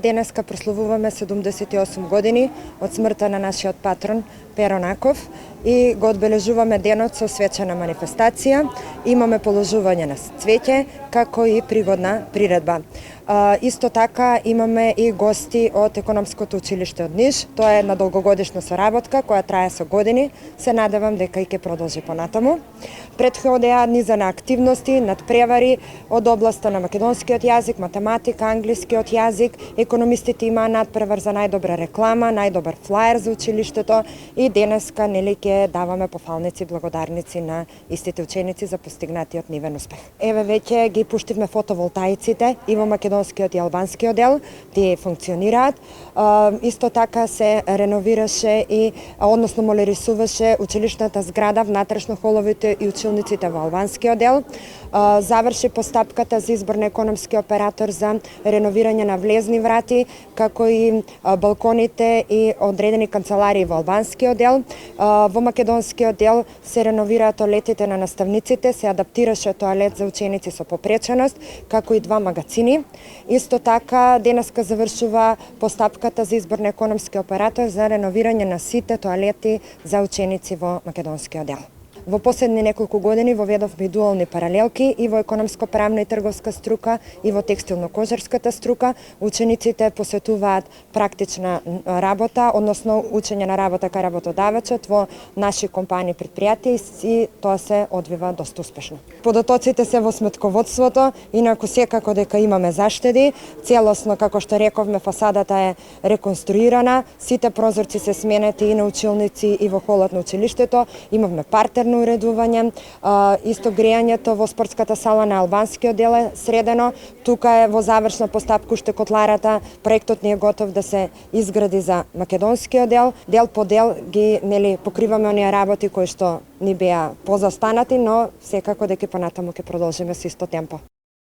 денеска прославуваме 78 години од смртта на нашиот патрон Перо Наков и го одбележуваме денот со свечена манифестација. Имаме положување на цвеќе, како и пригодна приредба. Исто така имаме и гости од Економското училиште од Ниш. Тоа е една долгогодишна соработка која трае со години. Се надевам дека и ќе продолжи понатаму. Претходеа низа на активности, надпревари од областа на македонскиот јазик, математика, англискиот јазик. Економистите имаа надпревар за најдобра реклама, најдобар флаер за училиштето и денеска нели ќе даваме пофалници благодарници на истите ученици за постигнатиот нивен успех. Еве веќе ги пуштивме фотоволтаиците и во македонскиот и албанскиот дел, тие функционираат. Исто така се реновираше и односно молерисуваше училишната зграда, внатрешно холовите и училниците во албанскиот дел. Заврши постапката за избор на економски оператор за реновирање на влезни врати, како и балконите и одредени канцеларии во албанскиот дел. Во македонскиот дел се реновираат тоалетите на наставниците, се адаптираше тоалет за ученици со попреченост, како и 2 магацини. Исто така денеска завршува постапката за избор на економски оператор за реновирање на сите тоалети за ученици во македонскиот дел. Во последни неколку години воведовме и дуални паралелки и во економско-правна и трговска струка и во текстилно-кожарската струка. Учениците посетуваат практична работа, односно учење на работа кај работодавачот во наши компании предпријатија и тоа се одвива доста успешно. Подотоците се во сметководството, инаку секако дека имаме заштеди. Целосно, како што рековме, фасадата е реконструирана, сите прозорци се сменети и на училници и во холот на училиштето. Имавме партерно уредување, исто грејањето во спортската сала на албанскиот дел е средено. Тука е во завршна постапка уште котларата, проектот ни е готов да се изгради за македонскиот дел. Дел по дел ги покриваме оние работи кои што ни беа позастанати, но секако дека понатаму ќе продолжиме со исто темпо.